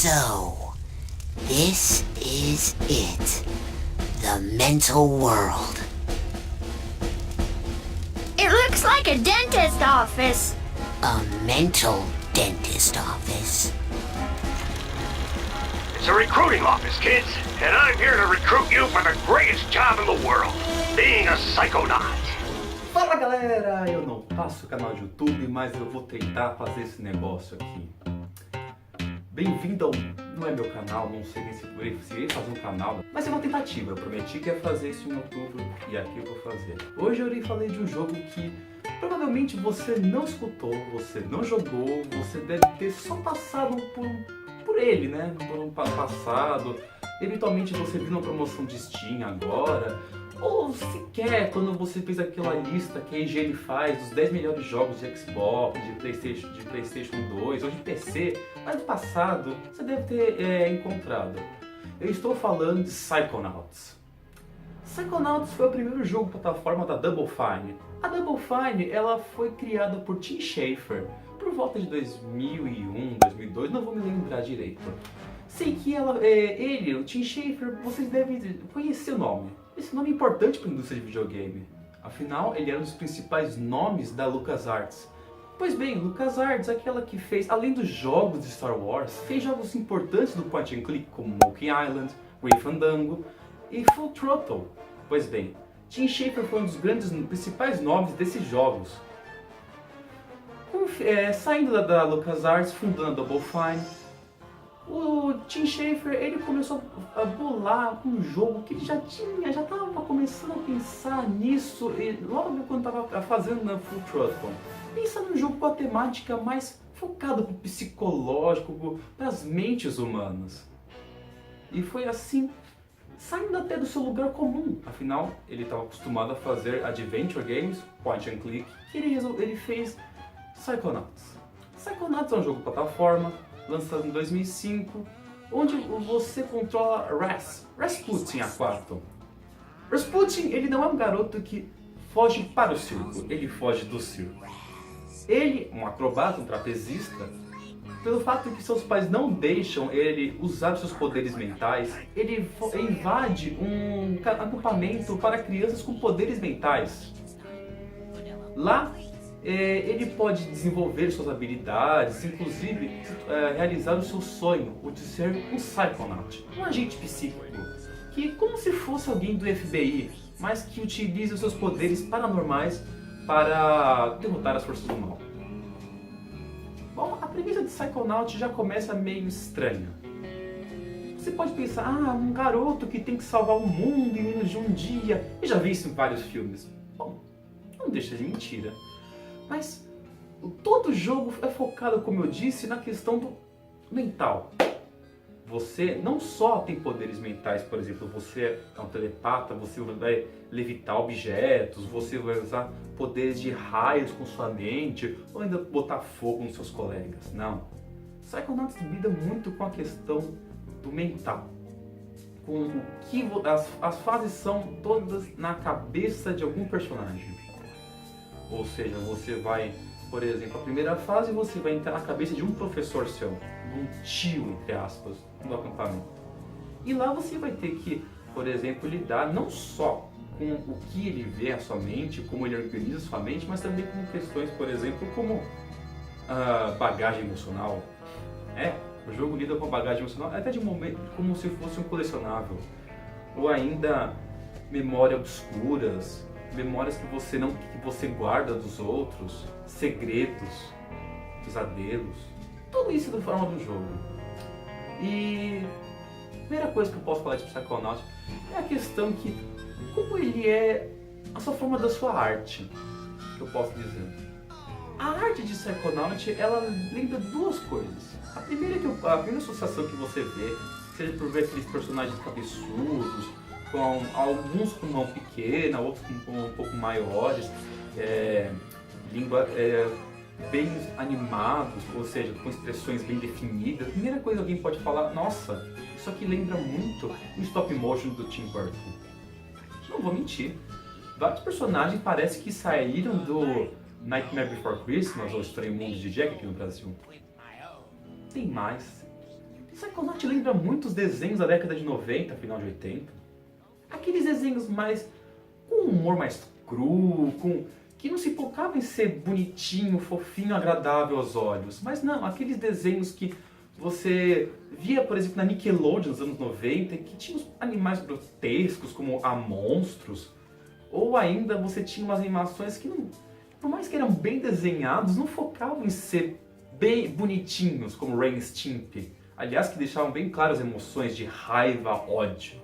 So, this is it. The mental world. It looks like a dentist office. A mental dentist office. It's a recruiting office, kids, and I'm here to recruit you for the greatest job in the world, being a psychonaut. Fala galera, eu não faço canal de YouTube, mas eu vou tentar fazer esse negócio aqui. Bem-vindo ao... não é meu canal, não sei nem se irei fazer um canal, mas é uma tentativa. Eu prometi que ia fazer isso em outubro e aqui eu vou fazer. Hoje eu irei falar de um jogo que provavelmente você não escutou, você não jogou, você deve ter só passado por ele, né? Por um passado. Eventualmente você viu uma promoção de Steam agora, ou sequer quando você fez aquela lista que a IGN faz dos 10 melhores jogos de Xbox, de PlayStation 2 ou de PC, mas no passado você deve ter encontrado. Eu estou falando de Psychonauts. Psychonauts foi o primeiro jogo plataforma da Double Fine. A Double Fine ela foi criada por Tim Schafer por volta de 2001, 2002, não vou me lembrar direito. Sei que ele, o Tim Schafer, vocês devem conhecer o nome. Esse nome é importante para a indústria de videogame. Afinal, ele era um dos principais nomes da LucasArts. Pois bem, LucasArts é aquela que fez, além dos jogos de Star Wars, fez jogos importantes do point and click como Monkey Island, Grim Fandango e Full Throttle. Pois bem, Tim Schafer foi um dos principais nomes desses jogos. Saindo da LucasArts, fundando a Double Fine, o Tim Schafer ele começou a bolar um jogo que ele já estava começando a pensar nisso e logo quando estava fazendo na Full Throttle. Pensando num jogo com a temática mais focada para o psicológico, para as mentes humanas. E foi assim, saindo até do seu lugar comum. Afinal, ele estava acostumado a fazer adventure games, point and click, e ele fez Psychonauts. Psychonauts é um jogo de plataforma, lançado em 2005, onde você controla Rasputin A4. Rasputin, ele não é um garoto que foge para o circo, ele foge do circo. Ele, um acrobata, um trapezista, pelo fato que seus pais não deixam ele usar seus poderes mentais, ele invade um acampamento para crianças com poderes mentais. Lá, ele pode desenvolver suas habilidades, inclusive realizar o seu sonho, o de ser um Psychonaut, um agente psíquico, que como se fosse alguém do FBI, mas que utiliza os seus poderes paranormais para derrotar as forças do mal. Bom, a premissa de Psychonaut já começa meio estranha. Você pode pensar, um garoto que tem que salvar o mundo em menos de um dia. Eu já vi isso em vários filmes. Bom, não deixa de mentira. Mas todo jogo é focado, como eu disse, na questão do mental. Você não só tem poderes mentais, por exemplo, você é um telepata, você vai levitar objetos, você vai usar poderes de raios com sua mente, ou ainda botar fogo nos seus colegas. Não. Psychonauts lida muito com a questão do mental. Com o que as fases são todas na cabeça de algum personagem. Ou seja, você vai, por exemplo, a primeira fase você vai entrar na cabeça de um professor seu, de um tio, entre aspas, do acampamento. E lá você vai ter que, por exemplo, lidar não só com o que ele vê a sua mente, como ele organiza a sua mente, mas também com questões, por exemplo, como bagagem emocional. O jogo lida com bagagem emocional até de momento como se fosse um colecionável. Ou ainda memórias obscuras, memórias que você guarda dos outros, segredos, pesadelos, tudo isso da forma do jogo. E a primeira coisa que eu posso falar de Psychonauts é a questão que, como ele é a sua forma da sua arte, que eu posso dizer. A arte de Psychonauts, ela lembra duas coisas. A primeira associação que você vê, seja por ver aqueles personagens cabeçudos, com alguns com mão pequena, outros com um pouco maiores, língua bem animados, ou seja, com expressões bem definidas. A primeira coisa que alguém pode falar, nossa, isso aqui lembra muito o stop motion do Tim Burton. Não vou mentir, vários personagens parecem que saíram do Nightmare Before Christmas ou Estranho Mundo de Jack aqui no Brasil. Tem mais. Psychonaut lembra muitos desenhos da década de 90, final de 80. Aqueles desenhos mais com humor mais cru, que não se focava em ser bonitinho, fofinho, agradável aos olhos. Mas não, aqueles desenhos que você via, por exemplo, na Nickelodeon nos anos 90, que tinha os animais grotescos, como a monstros. Ou ainda você tinha umas animações que, não, por mais que eram bem desenhados, não focavam em ser bem bonitinhos, como Ren e Stimpy. Aliás, que deixavam bem claras as emoções de raiva, ódio.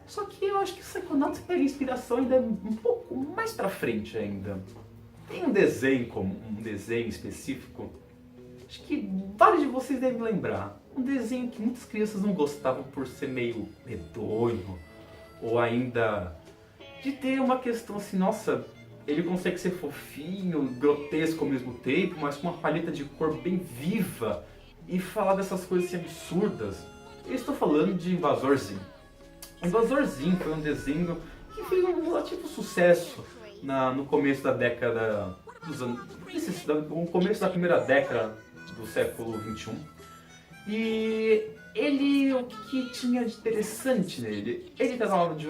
Só que eu acho que o Psychonauts pega inspiração ainda um pouco mais pra frente ainda. Tem um desenho específico, acho que vários de vocês devem lembrar. Um desenho que muitas crianças não gostavam por ser meio medonho, ou ainda de ter uma questão assim, nossa, ele consegue ser fofinho, grotesco ao mesmo tempo, mas com uma paleta de cor bem viva, e falar dessas coisas assim, absurdas. Eu estou falando de Invasorzinho. Invasorzinho foi um desenho que fez um relativo sucesso no começo da década dos anos, no começo da primeira década do século XXI. E ele, o que tinha de interessante nele? Ele tratava de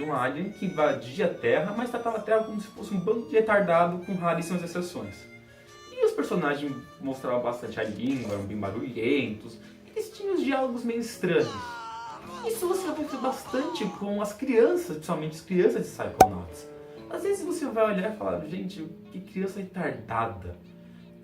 um alien que invadia a Terra, mas tratava a Terra como se fosse um bando de retardado com raríssimas exceções. E os personagens mostravam bastante a língua, eram bem barulhentos, eles tinham os diálogos meio estranhos. Isso você vai ver bastante com as crianças, principalmente as crianças de Psychonauts. Às vezes você vai olhar e falar, gente, que criança retardada.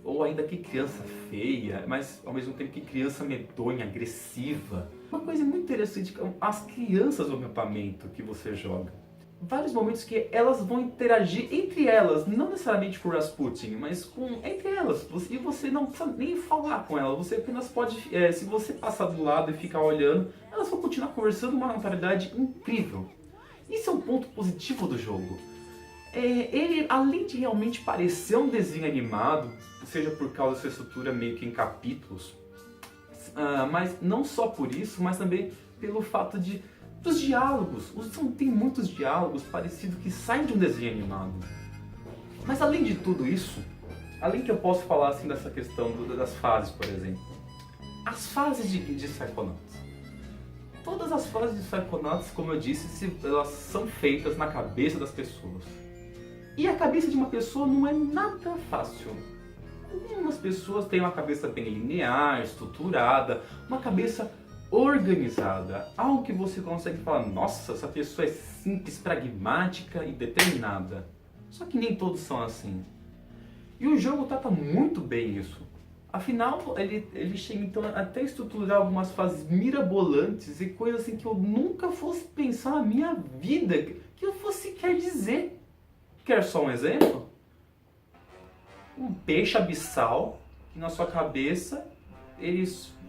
Ou ainda que criança feia, mas ao mesmo tempo que criança medonha, agressiva. Uma coisa muito interessante é as crianças do acampamento que você joga. Vários momentos que elas vão interagir entre elas, não necessariamente com o Rasputin, mas entre elas. E você não precisa nem falar com elas, você apenas pode, se você passar do lado e ficar olhando, elas vão continuar conversando uma naturalidade incrível. Isso é um ponto positivo do jogo. Ele, além de realmente parecer um desenho animado, seja por causa da sua estrutura meio que em capítulos, mas não só por isso, mas também pelo fato dos diálogos. Tem muitos diálogos parecidos que saem de um desenho animado. Mas além de tudo isso, além que eu posso falar assim dessa questão das fases, por exemplo, as fases de Psychonauts. Todas as fases de Psychonauts, como eu disse, elas são feitas na cabeça das pessoas. E a cabeça de uma pessoa não é nada fácil. Algumas pessoas têm uma cabeça bem linear, estruturada, uma cabeça organizada. Algo que você consegue falar, nossa, essa pessoa é simples, pragmática e determinada. Só que nem todos são assim. E o jogo trata muito bem isso. Afinal, ele chega então até a estruturar algumas fases mirabolantes e coisas assim que eu nunca fosse pensar na minha vida, que eu fosse quer dizer. Quer só um exemplo? Um peixe abissal que na sua cabeça ele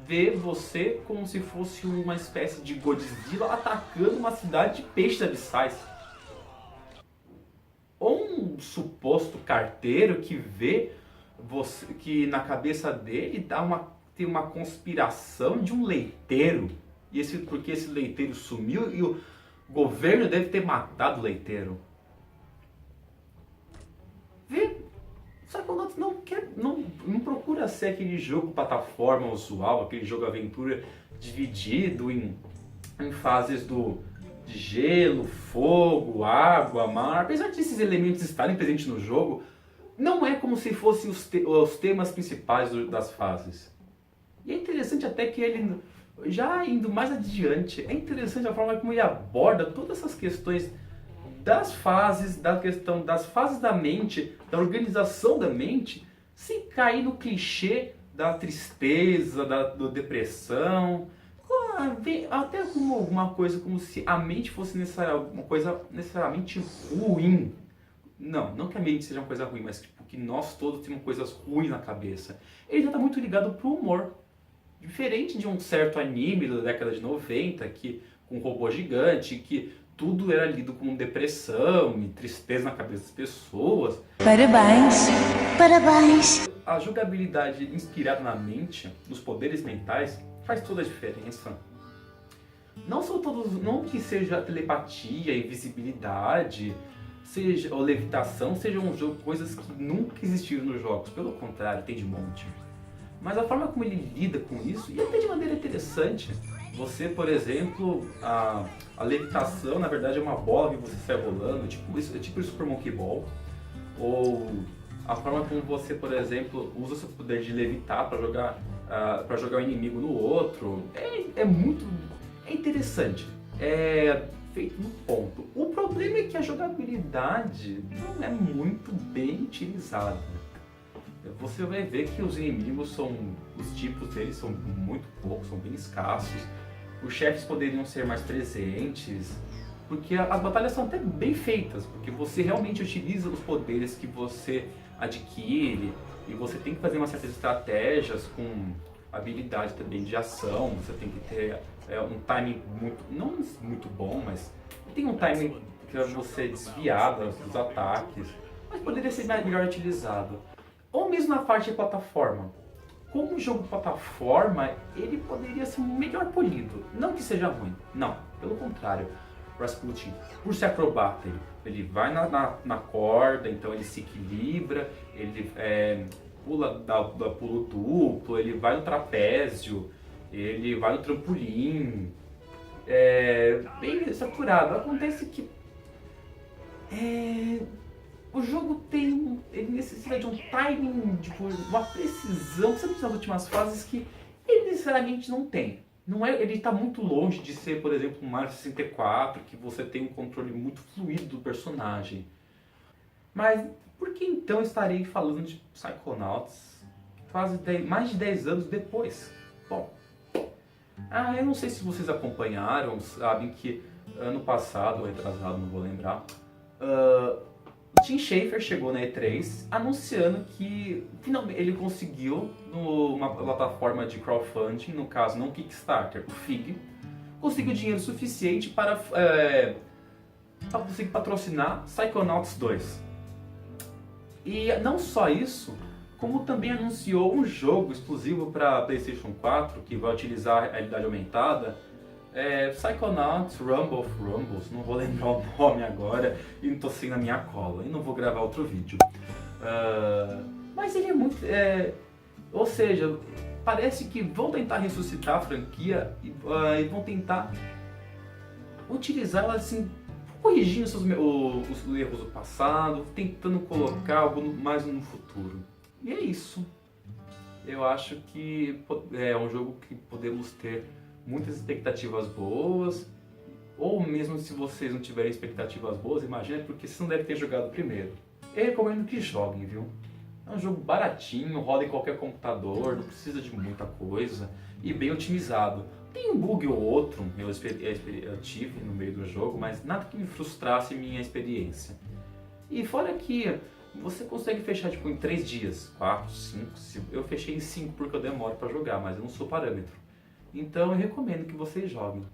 vê você como se fosse uma espécie de Godzilla atacando uma cidade de peixes abissais. Ou um suposto carteiro que vê você, que na cabeça dele tem uma conspiração de um leiteiro. Porque esse leiteiro sumiu e o governo deve ter matado o leiteiro. Psychonauts não procura ser aquele jogo plataforma usual, aquele jogo aventura dividido em fases de gelo, fogo, água, mar. Apesar desses elementos estarem presentes no jogo, não é como se fossem os temas principais das fases. E é interessante até que ele, já indo mais adiante, é interessante a forma como ele aborda todas essas questões das fases, da questão das fases da mente, da organização da mente, sem cair no clichê da tristeza, da depressão, até como alguma coisa como se a mente fosse uma coisa necessariamente ruim. Não que a mente seja uma coisa ruim, mas tipo, que nós todos temos coisas ruins na cabeça. Ele já está muito ligado pro humor. Diferente de um certo anime da década de 90, com um robô gigante, que tudo era lido como depressão e tristeza na cabeça das pessoas. Parabéns! Parabéns! A jogabilidade inspirada na mente, nos poderes mentais, faz toda a diferença. Não que seja telepatia, invisibilidade, ou levitação, sejam coisas que nunca existiram nos jogos. Pelo contrário, tem de monte. Mas a forma como ele lida com isso, e até interessante. Você, por exemplo, a levitação, na verdade, é uma bola que você sai rolando, tipo o Super Monkey Ball. Ou a forma como você, por exemplo, usa o seu poder de levitar para jogar o inimigo no outro. É interessante. É feito no ponto. O problema é que a jogabilidade não é muito bem utilizada. Você vai ver que os inimigos os tipos deles são muito poucos, são bem escassos. Os chefes poderiam ser mais presentes, porque as batalhas são até bem feitas, porque você realmente utiliza os poderes que você adquire e você tem que fazer umas certas estratégias com habilidade também de ação. Você tem que ter um timing não muito bom, mas tem um timing para você desviar dos ataques, mas poderia ser melhor utilizado. Ou mesmo na parte de plataforma. Como um jogo de plataforma, ele poderia ser melhor polido. Não que seja ruim, não, pelo contrário. Rasputin, por ser acrobata, ele vai na corda, então ele se equilibra, ele dá pulo duplo, ele vai no trapézio, ele vai no trampolim. Bem saturado. Acontece que o jogo ele necessita de um timing, tipo, uma precisão, principalmente nas últimas fases, que ele necessariamente não tem. Ele está muito longe de ser, por exemplo, um Mario 64, que você tem um controle muito fluido do personagem. Mas por que então estarei falando de Psychonauts mais de 10 anos depois? Bom, eu não sei se vocês acompanharam, sabem que ano passado, ou retrasado, não vou lembrar, o Tim Schafer chegou na E3 anunciando que finalmente ele conseguiu, numa plataforma de crowdfunding, no caso não Kickstarter, o FIG, conseguiu dinheiro suficiente para conseguir patrocinar Psychonauts 2. E não só isso, como também anunciou um jogo exclusivo para PlayStation 4 que vai utilizar a realidade aumentada. Psychonauts Rumble of Rumbles, não vou lembrar o nome agora e não tô sem na minha cola e não vou gravar outro vídeo. Mas ele é muito. Ou seja, parece que vão tentar ressuscitar a franquia e vão tentar utilizar ela assim, corrigindo os erros do passado, tentando colocar algo mais no futuro. E é isso. Eu acho que é um jogo que podemos ter muitas expectativas boas, ou mesmo se vocês não tiverem expectativas boas, imagina, porque vocês não devem ter jogado primeiro. Eu recomendo que joguem, viu? É um jogo baratinho, roda em qualquer computador, não precisa de muita coisa e bem otimizado. Tem um bug ou outro, eu tive no meio do jogo, mas nada que me frustrasse minha experiência. E fora que você consegue fechar tipo em 3 dias, 4, 5, eu fechei em 5 porque eu demoro para jogar, mas eu não sou parâmetro. Então eu recomendo que vocês joguem.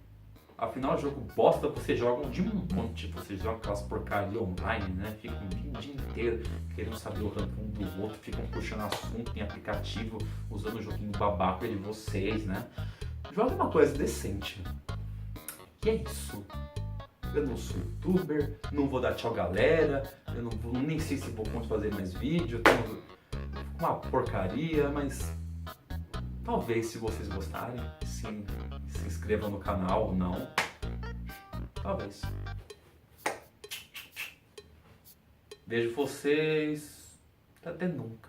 Afinal, o jogo bosta, vocês jogam de monte. Vocês jogam aquelas porcaria online, né? Ficam o dia inteiro querendo saber o ranking um do outro, ficam puxando assunto em aplicativo, usando o joguinho babaca de vocês, né? Joga uma coisa decente. E é isso. Eu não sou youtuber, não vou dar tchau galera, nem sei se vou fazer mais vídeo, uma porcaria, mas talvez, se vocês gostarem, se inscrevam no canal ou não. Talvez. Vejo vocês até nunca.